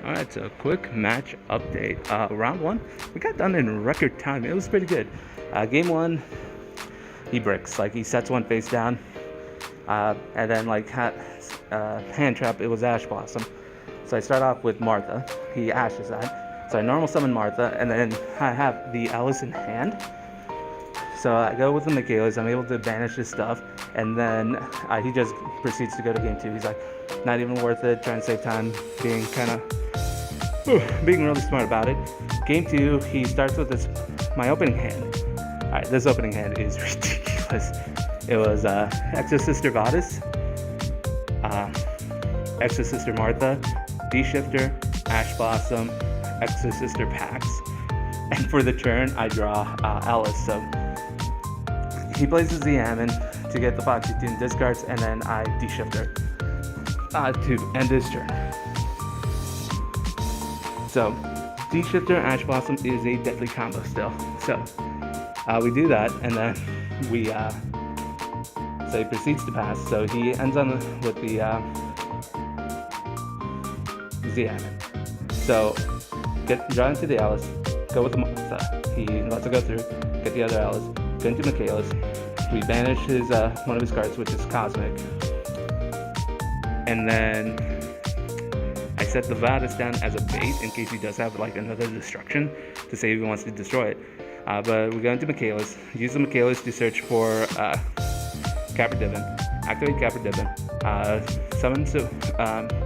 Alright, so quick match update. Round 1, we got done in record time. It was pretty good. Game 1, he bricks. Like, he sets one face down. And then, like, hand trap, it was Ash Blossom. So I start off with Martha. He ashes that. So I normal summon Martha, and then I have the Alice in hand. So I go with the Michaelis. I'm able to banish his stuff. And then he just proceeds to go to game 2. He's like, not even worth it, trying to save time, being really smart about it. Game 2, he starts with my opening hand. Alright, this opening hand is ridiculous. It was Exo-Sister Goddess, Exo-Sister Martha, D-Shifter, Ash Blossom, Exo-Sister Pax. And for the turn, I draw Alice. So he plays the Z-Ammon to get the Foxy Tune, discards, and then I D-Shifter to end his turn. So, D-Shifter Ash Blossom is a deadly combo still. So, we do that, and then we, so he proceeds to pass. So he ends on with the Z-Ammon. So, draw into the Alice, go with the Martha. He lets it go through, get the other Alice, go into Michaelis. We banish his one of his cards, which is Cosmic. And then I set the Vadis down as a bait in case he does have like another destruction to say if he wants to destroy it. But we go into Michaelis, use the Michaelis to search for Capra Divin, activate Capra Divin, summon to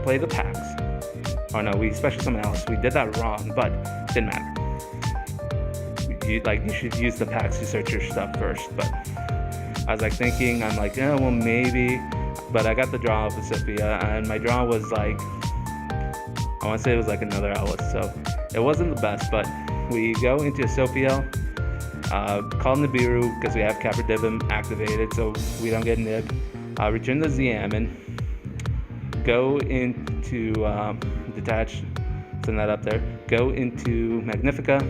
play the Pax. Oh no, we special summon Alice. We did that wrong, but it didn't matter. You should use the Pax to search your stuff first. But I was like thinking, I'm like, yeah, well maybe. But I got the draw of Sophia, and my draw was like, I want to say it was like another Alice, so it wasn't the best, but we go into Sophia, call Nibiru because we have Capra Divin activated, so we don't get Nib, return the Z-Ammon, go into Detach, send that up there, go into Magnifica,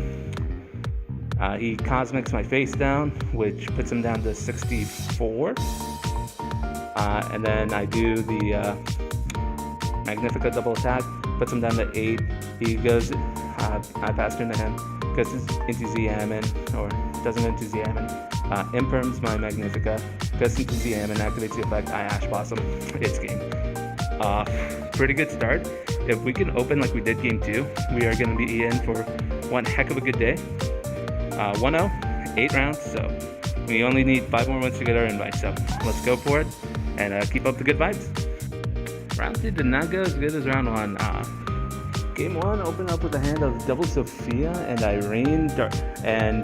he Cosmics my face down, which puts him down to 64. And then I do the Magnifica double attack, puts him down to 8. He goes, I pass turn to him, goes into Z-Ammon, or doesn't go into Z-Ammon, imperms my Magnifica, goes into Z-Ammon, activates the effect, I Ash Blossom, it's game. Pretty good start. If we can open like we did game 2, we are going to be in for one heck of a good day. 1-0, 8 rounds, so we only need 5 more wins to get our invite, so let's go for it and keep up the good vibes. Round 2 did not go as good as round 1. Game 1 opened up with a hand of Double Sophia and Irene and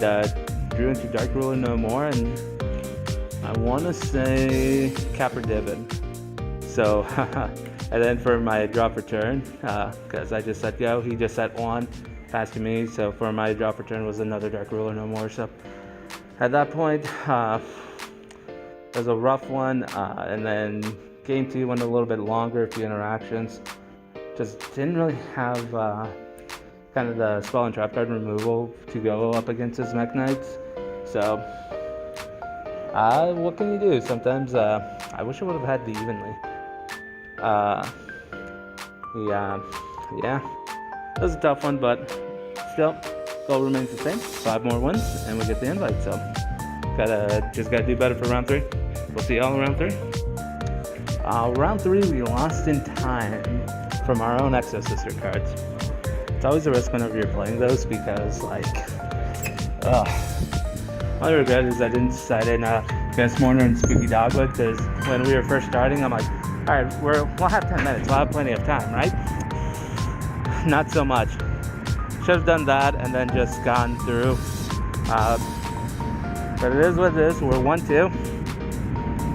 drew into Dark Ruler No More, and I want to say Capra Divin. So, and then for my draw for turn, because I just set go, he just set 1, passed to me, so for my draw for turn was another Dark Ruler No More. So at that point, it was a rough one, and then game 2 went a little bit longer, a few interactions. Just didn't really have kind of the spell and trap card removal to go up against his Mech Knights. So, what can you do? Sometimes I wish I would have had the evenly. Yeah, it was a tough one, but still, goal remains the same. 5 more wins, and we get the invite. So, just gotta do better for round 3. We'll see y'all in round 3. Round 3, we lost in time from our own Exo-Sister cards. It's always a risk whenever you're playing those because, like, my regret is I didn't decide in Ghost Mourner and Spooky Dogwood, because when we were first starting, I'm like, alright, we'll have 10 minutes, we'll have plenty of time, right? Not so much. Should have done that and then just gone through. But it is what it is. We're 1-2.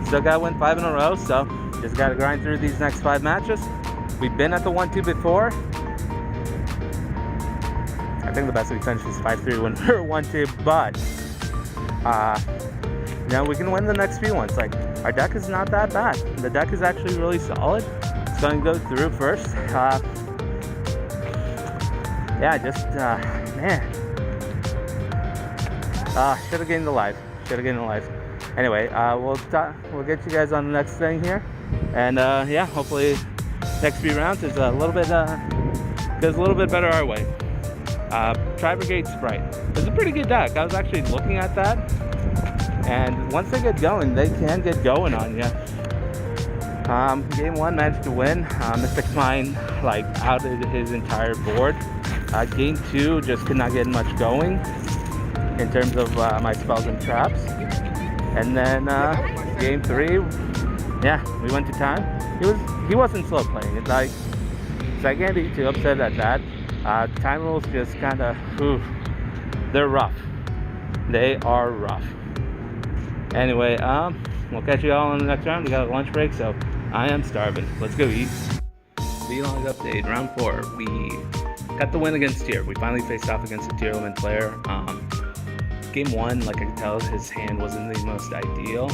Still got to win 5 in a row, so just got to grind through these next 5 matches. We've been at the 1-2 before. I think the best we finished was 5-3 when we were 1-2, but we can win the next few ones. Like, our deck is not that bad. The deck is actually really solid. It's going to go through first. Should have gained the life. Anyway, we'll get you guys on the next thing here, and hopefully next few rounds is a little bit goes a little bit better our way. Tri-Brigade Sprite. It's a pretty good deck. I was actually looking at that, and once they get going, they can get going on you. Game 1 managed to win. Mystic Mine like outed his entire board. Game 2 just could not get much going in terms of my spells and traps. And then game 3, yeah, we went to time. He wasn't slow playing. It's like, so I can't be too upset at that. Time rules just kind of, they're rough. They are rough. Anyway, we'll catch you all in the next round. We got a lunch break, so I am starving. Let's go eat. V-Log update, round 4. We got the win against Tier. We finally faced off against a Tier 11 player. Game 1, like I could tell, his hand wasn't the most ideal.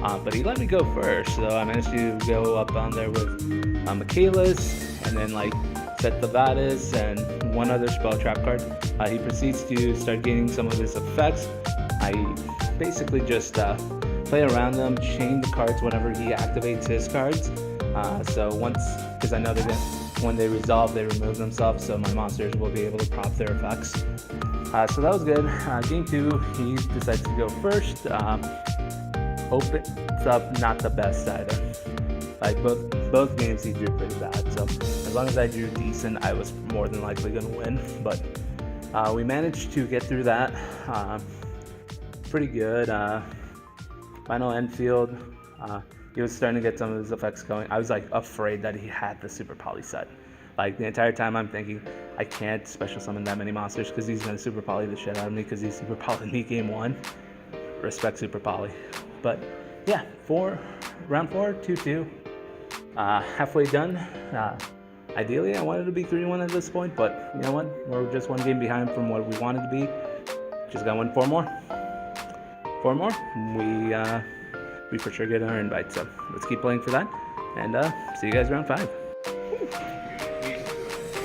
But he let me go first, so I managed to go up on there with Michaelis, and then like set the Vadis and one other spell trap card. He proceeds to start gaining some of his effects. I basically just play around them, chain the cards whenever he activates his cards. So once, because I know that when they resolve, they remove themselves, so my monsters will be able to pop their effects. So that was good. Game 2, he decides to go first. Opens up not the best either. Like both games he drew pretty bad, so as long as I drew decent, I was more than likely going to win. But we managed to get through that pretty good. Final Enfield, he was starting to get some of his effects going. I was like afraid that he had the Super Poly set. Like the entire time I'm thinking, I can't special summon that many monsters because he's going to Super Poly the shit out of me because he's Super Poly me game 1. Respect Super Poly. But yeah, round 4, 2-2. Halfway done. Ideally, I wanted to be 3-1 at this point, but you know what? We're just one game behind from what we wanted to be. Just gotta win 4 more. 4 more. We for sure get our invite. So let's keep playing for that, and see you guys round 5.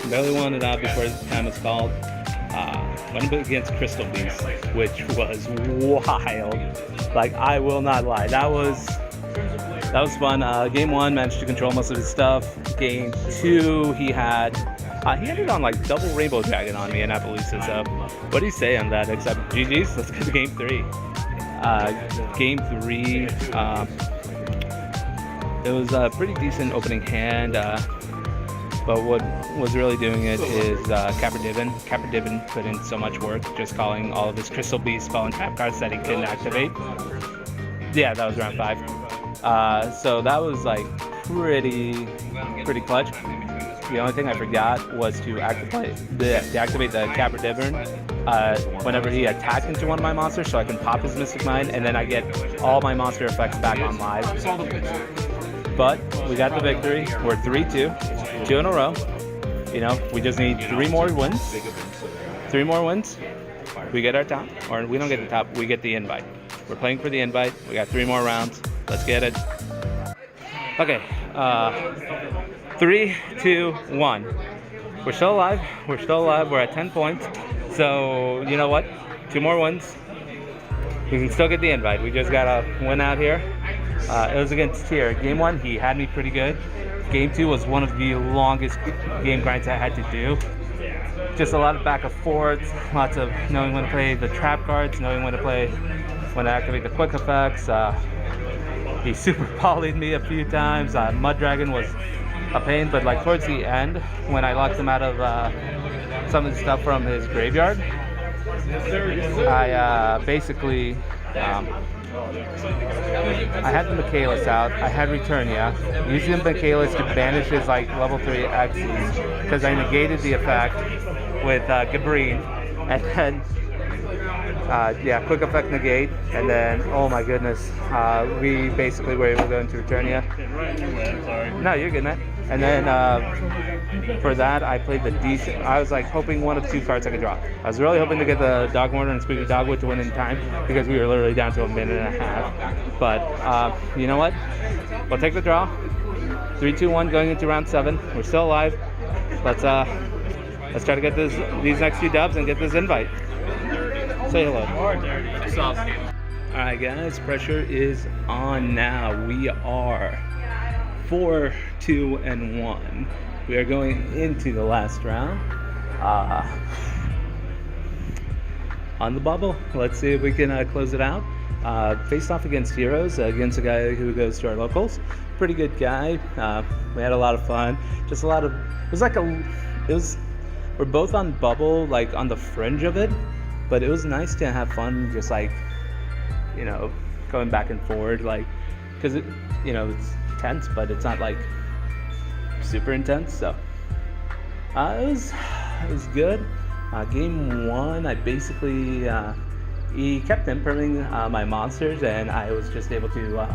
Barely won it out before the time was called. Went against Crystal Beast, which was wild. Like, I will not lie. That was fun. Game 1 managed to control most of his stuff. Game 2, he ended on like double Rainbow Dragon on me in Appaloosa. So what do you say on that? Except GG's. Let's get to game 3. Game 3, it was a pretty decent opening hand. But what was really doing it is Capra-Divin. Capra-Divin put in so much work, just calling all of his Crystal Beast spell and trap cards that he couldn't activate. Yeah, that was round 5. So that was like pretty clutch. The only thing I forgot was to activate the Capra-Divin whenever he attacked into one of my monsters, so I can pop his Mystic Mine, and then I get all my monster effects back on live. But we got the victory. We're 3-2, 2 in a row. You know, we just need 3 more wins. 3 more wins. We get our top, or we don't get the top. We get the invite. We're playing for the invite. We got 3 more rounds. Let's get it. Okay. 3, 2, 1. We're still alive. We're still alive. We're at 10 points. So you know what? 2 more wins. We can still get the invite. We just gotta win out here. It was against Tier. Game 1, he had me pretty good. Game 2 was one of the longest game grinds I had to do. Just a lot of back and forth, lots of knowing when to play the trap cards, knowing when to activate the quick effects. He super polyed me a few times. Mud Dragon was a pain, but like towards the end, when I locked him out of some of the stuff from his graveyard, I basically I had the Michaelis out. I had Returnia. Using the Michaelis to banish his like level 3 X's because I negated the effect with Gabrine, and then yeah, quick effect negate, and then oh my goodness, we basically were able to go into Returnia. No, you're good, man. And then for that, I played the decent. I was like hoping 1 of 2 cards I could draw. I was really hoping to get the Dog Mortar and Squeaky Dogwood to win in time because we were literally down to a minute and a half. But you know what? We'll take the draw. 3, 2, 1 going into round 7. We're still alive. Let's try to get these next few dubs and get this invite. Say hello. Alright guys, pressure is on now. We are 4, 2, and 1. we are going into the last round. On the bubble. Let's see if we can close it out. Faced off against Heroes, against a guy who goes to our locals. Pretty good guy. We had a lot of fun. Just a lot of, we're both on bubble, like on the fringe of it, but it was nice to have fun, just like, you know, going back and forward, like, because it, you know, it's tense, but it's not like super intense. So it was good. Game 1, I basically he kept improving my monsters, and I was just able to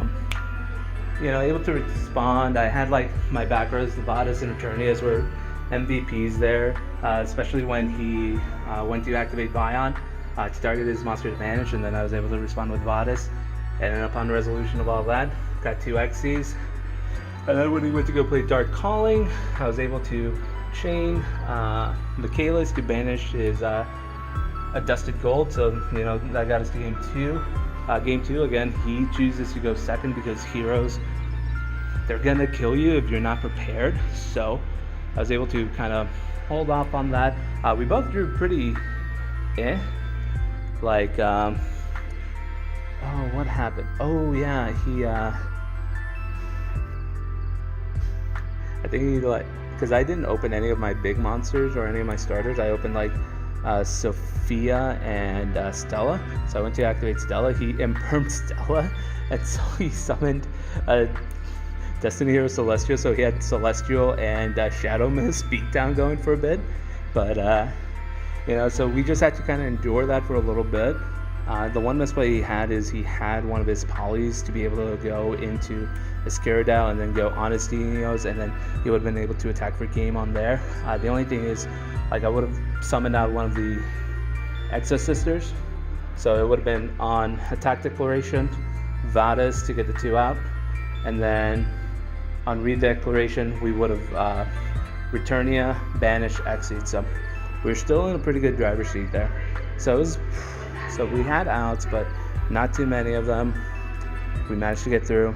able to respond. I had like my back rows, the Vadis and Eternias were MVPs there, especially when he went to activate Vion to target his monster's advantage, and then I was able to respond with Vadis. And then upon resolution of all that, got 2 Xyz. And then when he went to go play Dark Calling, I was able to chain Michaelis to banish his Dusted Gold, so you know that got us to game 2. Game 2 again, he chooses to go second because Heroes, they're gonna kill you if you're not prepared. So I was able to kind of hold off on that. We both drew pretty like oh, what happened? Oh yeah, he I think he like, because I didn't open any of my big monsters or any of my starters. I opened like Sophia and Stella. So I went to activate Stella. He impermed Stella, and so he summoned Destiny Hero Celestial. So he had Celestial and Shadow Mist beatdown going for a bit. But you know, so we just had to kind of endure that for a little bit. The one misplay he had is he had one of his polys to be able to go into Skyarrow and then go on his Denios, and then he would have been able to attack for game on there. The only thing is, like, I would have summoned out one of the Exo Sisters, so it would have been on Attack Declaration, Vadis to get the 2 out, and then on Redeclaration we would have Returnia, Banish, Exceed. So we're still in a pretty good driver's seat there. So we had outs, but not too many of them. We managed to get through.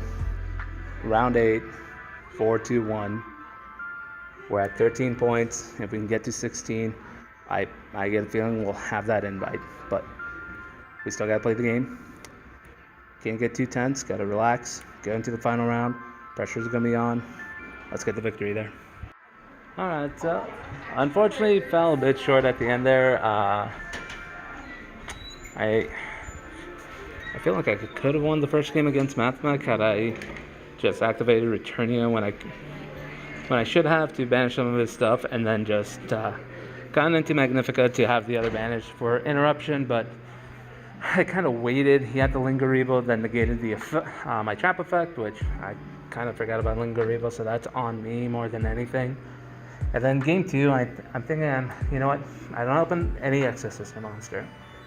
Round 8, 4-2-1. We're at 13 points. If we can get to 16, I get a feeling we'll have that invite. But we still got to play the game. Can't get too tense. Got to relax. Go into the final round. Pressure's going to be on. Let's get the victory there. All right, so unfortunately fell a bit short at the end there. I feel like I could have won the first game against Mathmech had I just activated Returnia when I should have, to banish some of his stuff, and then just gone into Magnifica to have the other banish for interruption. But I kind of waited. He had the Linger Revo, then negated the my trap effect, which I kind of forgot about Linger Revo, so that's on me more than anything. And then game 2, I'm thinking, you know what? I don't open any Exo System monster.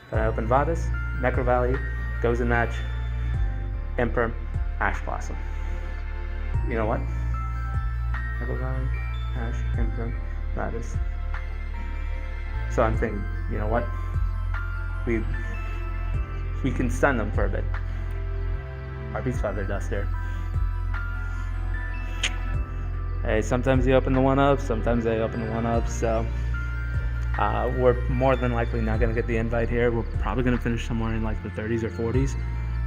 But I open Vadis, Necro Valley, goes in match, Imperm, Ash Blossom. You know what? Necro Valley, Ash, Imperm, Vadis. So I'm thinking, you know what? We can stun them for a bit. Harpy's Feather Duster. Hey, sometimes you open the 1-up, sometimes they open the 1-up, so we're more than likely not going to get the invite here. We're probably going to finish somewhere in like the 30s or 40s.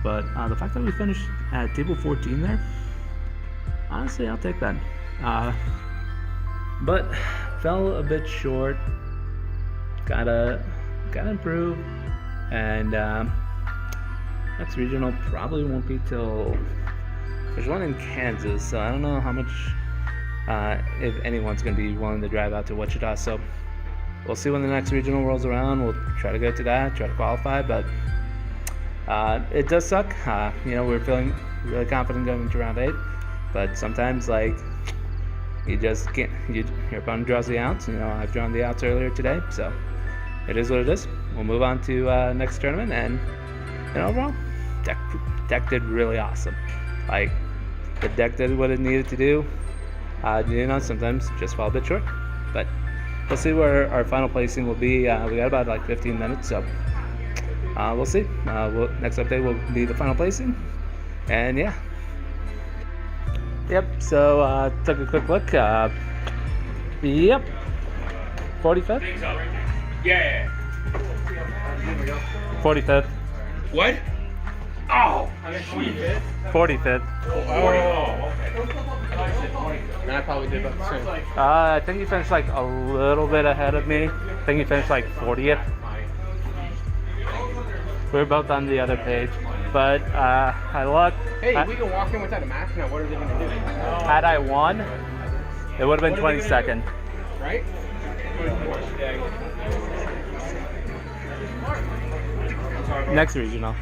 But the fact that we finished at table 14 there, honestly, I'll take that. But fell a bit short. Gotta improve. And next regional probably won't be till, there's one in Kansas, so I don't know how much, if anyone's going to be willing to drive out to Wichita. So we'll see when the next regional rolls around. We'll try to go to that, try to qualify, but it does suck. You know, we're feeling really confident going into round 8, but sometimes, like, you just can't, your opponent draws the outs. You know, I've drawn the outs earlier today, so it is what it is. We'll move on to next tournament, and overall, deck did really awesome. Like, the deck did what it needed to do. You know, sometimes just fall a bit short, but we'll see where our final placing will be. We got about like 15 minutes, so we'll see. Next update will be the final placing, and yeah. Yep, so took a quick look. Yep. 45th? Yeah. 45th. What? Oh. I mean 25th? 45th. Oh, okay. And I probably did about the same. I think you finished like a little bit ahead of me. I think you finished like 40th. We're both on the other page. But I looked. Hey, we can walk in without a mask now. What are they going to do? Had I won, it would have been 22nd. Right? Next regional.